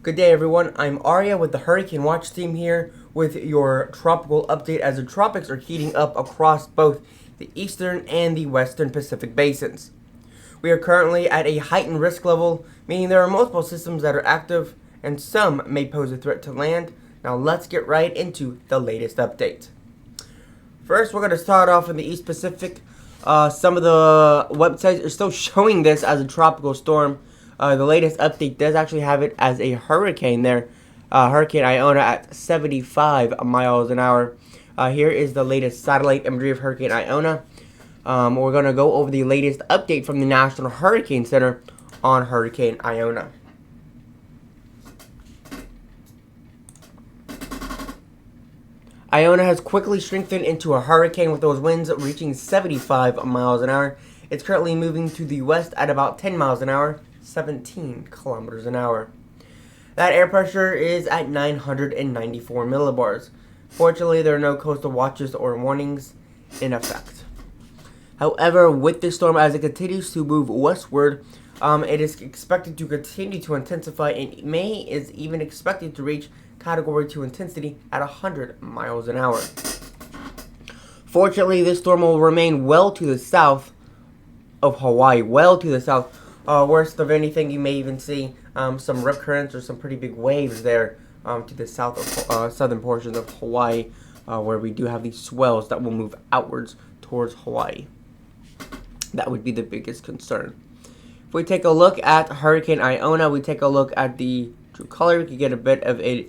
Good day, everyone. I'm Arya with the Hurricane Watch team here with your tropical update as the tropics are heating up across both the eastern and the western Pacific basins. We are currently at a heightened risk level, meaning there are multiple systems that are active and some may pose a threat to land. Now let's get right into the latest update. First, we're going to start off in the East Pacific. Some of the websites are still showing this as a tropical storm. The latest update does actually have it as a hurricane there. Hurricane Iona at 75 miles an hour. Here is the latest satellite imagery of Hurricane Iona. We're going to go over the latest update from the National Hurricane Center on Hurricane Iona. Iona has quickly strengthened into a hurricane with those winds reaching 75 miles an hour. It's currently moving to the west at about 10 miles an hour, 17 kilometers an hour. That air pressure is at 994 millibars. Fortunately, there are no coastal watches or warnings in effect. However, with this storm, as it continues to move westward, it is expected to continue to intensify and is even expected to reach Category 2 intensity at 100 miles an hour. Fortunately, this storm will remain well to the south of Hawaii, well to the south. Worst of anything, you may even see some rip currents or some pretty big waves there to the south of southern portions of Hawaii, where we do have these swells that will move outwards towards Hawaii. That would be the biggest concern. If we take a look at Hurricane Iona, we take a look at the true color, we can get a bit of a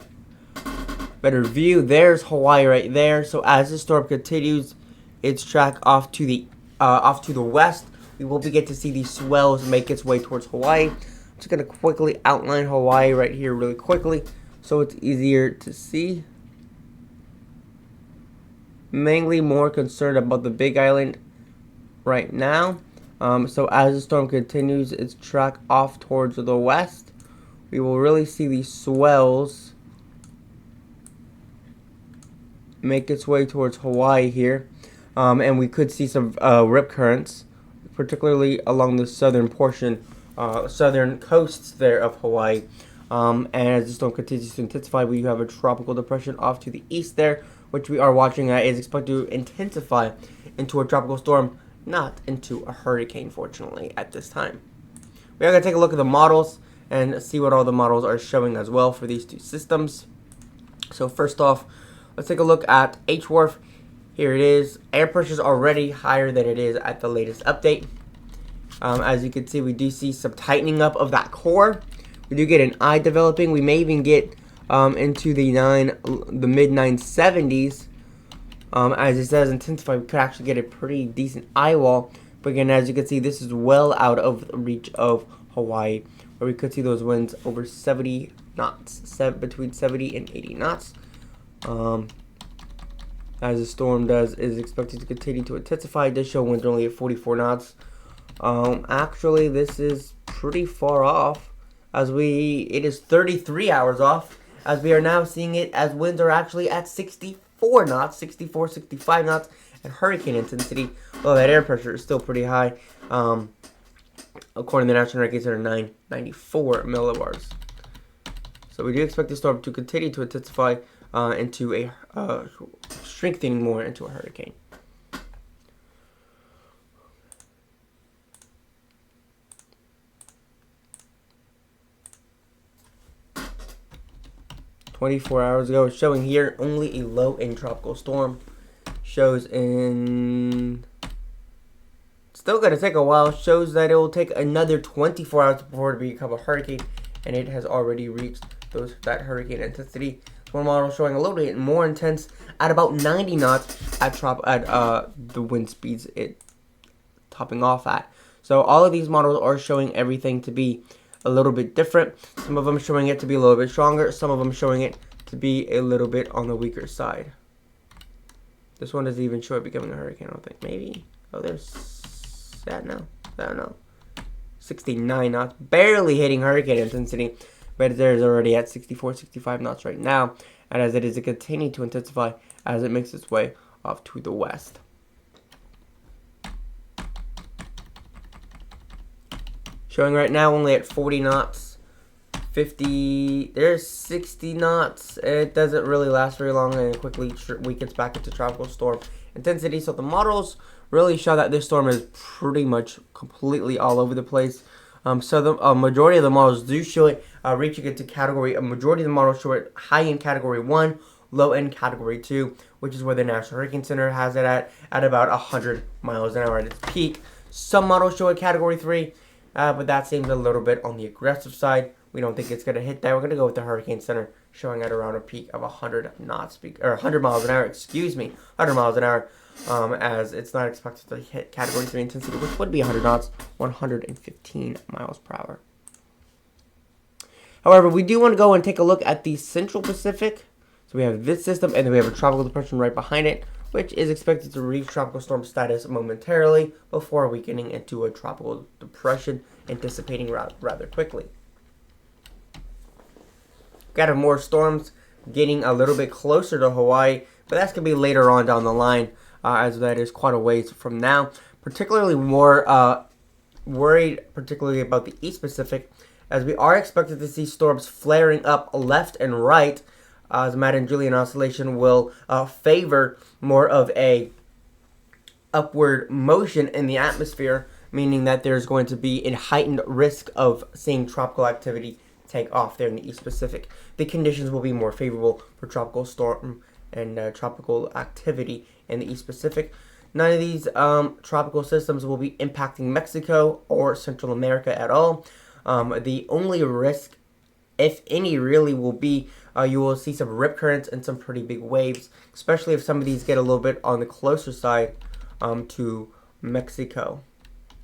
better view. There's Hawaii right there. So as the storm continues its track off to the west, we will begin to see these swells make its way towards Hawaii. I'm just going to quickly outline Hawaii right here really quickly so it's easier to see. Mainly more concerned about the Big Island right now. So as the storm continues its track off towards the west, we will really see these swells make its way towards Hawaii here. And we could see some rip currents, particularly along the southern portion, southern coasts there of Hawaii. And as the storm continues to intensify, we have a tropical depression off to the east there, which we are watching at is expected to intensify into a tropical storm, not into a hurricane, fortunately, at this time. We are going to take a look at the models and see what all the models are showing as well for these two systems. So first off, let's take a look at H-Wharf. Here it is. Air pressure is already higher than it is at the latest update. As you can see, we do see some tightening up of that core. We do get an eye developing. We may even get into the mid 970s. As it says intensify, we could actually get a pretty decent eye wall. But again, as you can see, this is well out of the reach of Hawaii, where we could see those winds over 70 knots, between 70 and 80 knots. As the storm is expected to continue to intensify. It does show winds only at 44 knots. Actually, this is pretty far off, as it is 33 hours off, as we are now seeing it as winds are actually at 64 knots, 64, 65 knots, and hurricane intensity. Well, that air pressure is still pretty high. According to the National Hurricane Center, 994 millibars. So we do expect the storm to continue to intensify into a strengthening more into a hurricane. "24 hours ago, showing here only a low-end tropical storm. Shows in. Still gonna take a while. Shows that it will take another 24 hours before it become a hurricane, and it has already reached that hurricane intensity. One model showing a little bit more intense at about 90 knots at the wind speeds it topping off at. So all of these models are showing everything to be a little bit different. Some of them showing it to be a little bit stronger. Some of them showing it to be a little bit on the weaker side. This one doesn't even show it becoming a hurricane, I don't think. Maybe. Oh, there's that now. I don't know. 69 knots. Barely hitting hurricane intensity. But there's already at 64, 65 knots right now. And as it is, it continues to intensify as it makes its way off to the west. Showing right now only at 40 knots, 50, there's 60 knots. It doesn't really last very long and it quickly weakens back into tropical storm intensity. So the models really show that this storm is pretty much completely all over the place. So the majority of the models do show it reaching into category. A majority of the models show it high in category 1, low in category 2, which is where the National Hurricane Center has it at about 100 miles an hour at its peak. Some models show it category 3, but that seems a little bit on the aggressive side. We don't think it's going to hit that. We're going to go with the Hurricane Center showing at around a peak of 100 knots, or 100 miles an hour, 100 miles an hour, as it's not expected to hit category 3 intensity, which would be 100 knots, 115 miles per hour. However, we do want to go and take a look at the Central Pacific. So we have this system, and then we have a tropical depression right behind it, which is expected to reach tropical storm status momentarily before weakening into a tropical depression and dissipating rather quickly. Got more storms getting a little bit closer to Hawaii, but that's going to be later on down the line, as that is quite a ways from now. Particularly more worried, particularly about the East Pacific, as we are expected to see storms flaring up left and right, as Matt and Julian oscillation will favor more of a upward motion in the atmosphere, meaning that there's going to be a heightened risk of seeing tropical activity take off there in the East Pacific. The conditions will be more favorable for tropical storm and tropical activity in the East Pacific. None of these tropical systems will be impacting Mexico or Central America at all. The only risk, if any, really will be you will see some rip currents and some pretty big waves, especially if some of these get a little bit on the closer side to Mexico.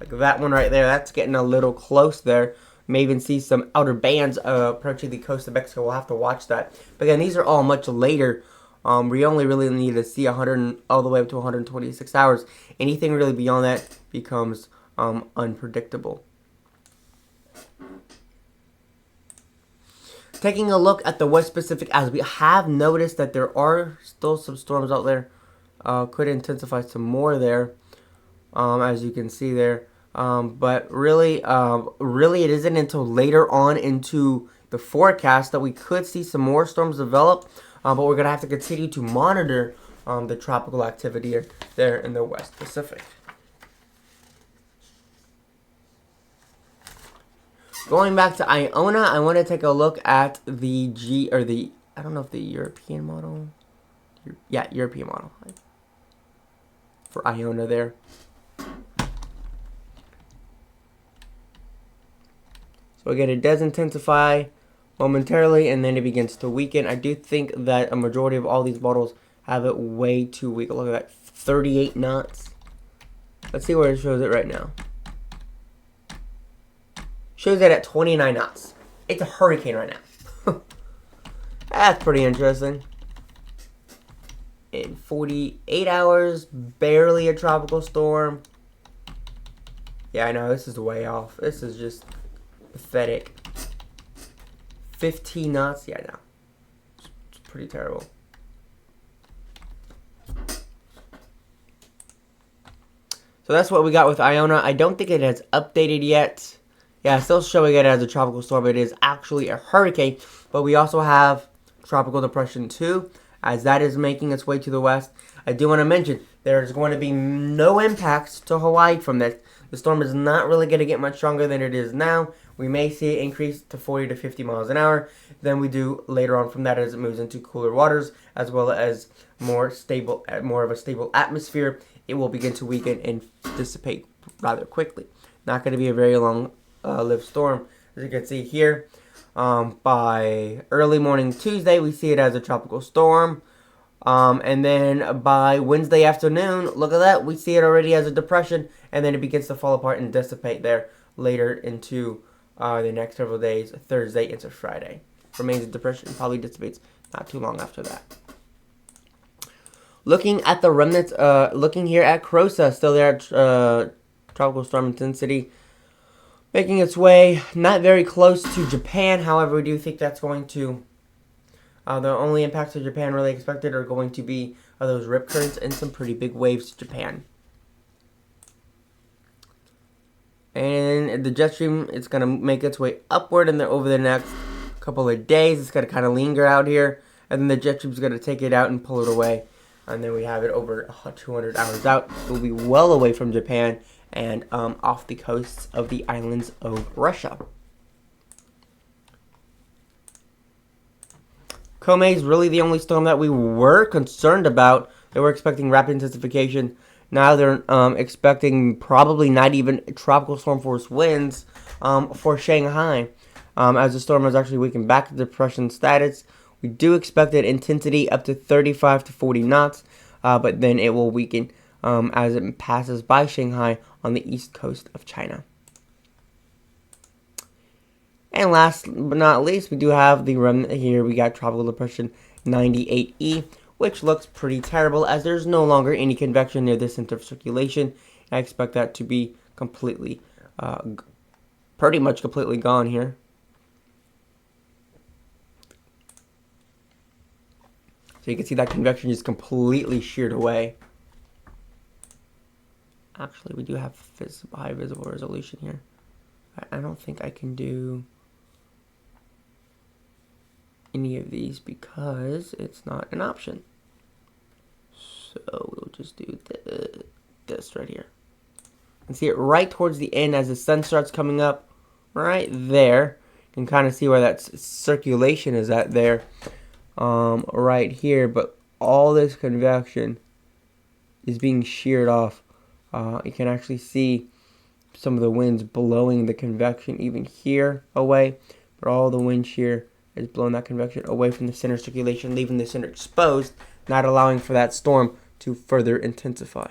Like that one right there, that's getting a little close there. May even see some outer bands approaching the coast of Mexico. We'll have to watch that. But again, these are all much later. We only really need to see 100 all the way up to 126 hours. Anything really beyond that becomes unpredictable. Taking a look at the West Pacific, as we have noticed that there are still some storms out there. Could intensify some more there, as you can see there. But really it isn't until later on into the forecast that we could see some more storms develop. But we're going to have to continue to monitor the tropical activity there in the West Pacific. Going back to Iona, I want to take a look at the I don't know if the European model. Yeah, European model for Iona there. So again, it does intensify momentarily, and then it begins to weaken. I do think that a majority of all these models have it way too weak. Look at that, 38 knots. Let's see where it shows it right now. Shows it at 29 knots. It's a hurricane right now. That's pretty interesting. In 48 hours, barely a tropical storm. Yeah, I know, this is way off. This is just pathetic. 15 knots? Yeah, no. It's pretty terrible. So that's what we got with Iona. I don't think it has updated yet. Yeah, still showing it as a tropical storm. It is actually a hurricane. But we also have Tropical Depression 2, as that is making its way to the west. I do want to mention, there's going to be no impacts to Hawaii from this. The storm is not really going to get much stronger than it is now. We may see it increase to 40 to 50 miles an hour. Then we do later on from that as it moves into cooler waters, as well as more of a stable atmosphere. It will begin to weaken and dissipate rather quickly. Not going to be a very long lived storm. As you can see here, by early morning Tuesday, we see it as a tropical storm. And then by Wednesday afternoon, look at that, we see it already as a depression, and then it begins to fall apart and dissipate there later into the next several days, Thursday into Friday. Remains a depression, probably dissipates not too long after that. Looking at the remnants, looking here at Crosa, still there at tropical storm intensity, making its way not very close to Japan. However, we do think that's going to, the only impacts to Japan really expected are going to be those rip currents and some pretty big waves to Japan. And the jet stream is going to make its way upward and then over the next couple of days. It's going to kind of linger out here, and then the jet stream is going to take it out and pull it away. And then we have it over 200 hours out. It will be well away from Japan and off the coasts of the islands of Russia. Komei is really the only storm that we were concerned about. They were expecting rapid intensification. Now they're expecting probably not even tropical storm force winds for Shanghai. As the storm has actually weakened back to depression status, we do expect an intensity up to 35 to 40 knots, but then it will weaken as it passes by Shanghai on the east coast of China. And last but not least, we do have the remnant here. We got Tropical Depression 98E, which looks pretty terrible as there's no longer any convection near the center of circulation. I expect that to be completely, pretty much completely gone here. So you can see that convection is completely sheared away. Actually, we do have high visible resolution here. I don't think I can do any of these because it's not an option. So we'll just do this right here. And see it right towards the end as the sun starts coming up. Right there. You can kind of see where that circulation is at there. Right here. But all this convection is being sheared off. You can actually see some of the winds blowing the convection even here away. But all the wind shear is blowing that convection away from the center circulation, leaving the center exposed, not allowing for that storm to further intensify.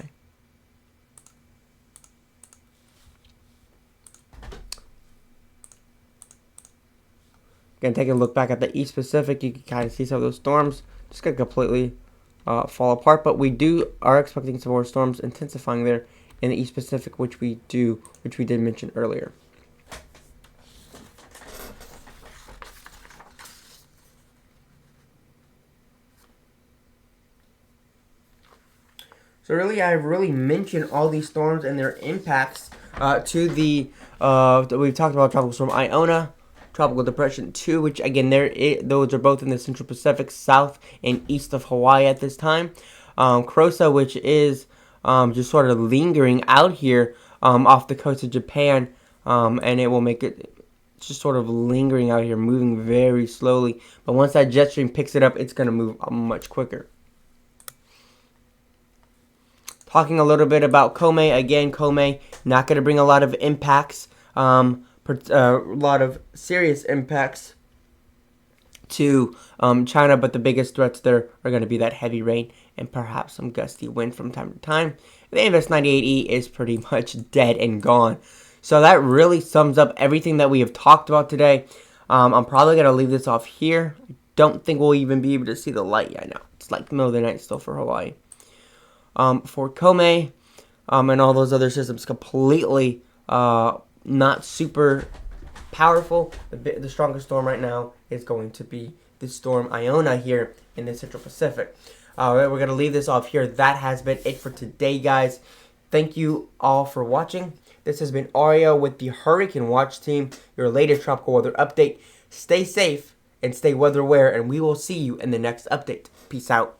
Again, taking a look back at the East Pacific, you can kind of see some of those storms just going to completely fall apart. But we are expecting some more storms intensifying there in the East Pacific, which we did mention earlier. So really, I've really mentioned all these storms and their impacts to the we've talked about Tropical Storm Iona, Tropical Depression 2, which again those are both in the Central Pacific, south and east of Hawaii at this time. Kurosa, which is just sort of lingering out here off the coast of Japan, and it will make it just sort of lingering out here, moving very slowly. But once that jet stream picks it up, it's going to move much quicker. Talking a little bit about Komei. Again, Komei not going to bring a lot of impacts, a lot of serious impacts to China, but the biggest threats there are going to be that heavy rain and perhaps some gusty wind from time to time. The AMS 98E is pretty much dead and gone. So that really sums up everything that we have talked about today. I'm probably going to leave this off here. I don't think we'll even be able to see the light. I know it's like the middle of the night still for Hawaii. For Komei and all those other systems, completely not super powerful. The strongest storm right now is going to be the storm Iona here in the Central Pacific. We're going to leave this off here. That has been it for today, guys. Thank you all for watching. This has been Ario with the Hurricane Watch team, your latest tropical weather update. Stay safe and stay weather aware, and we will see you in the next update. Peace out.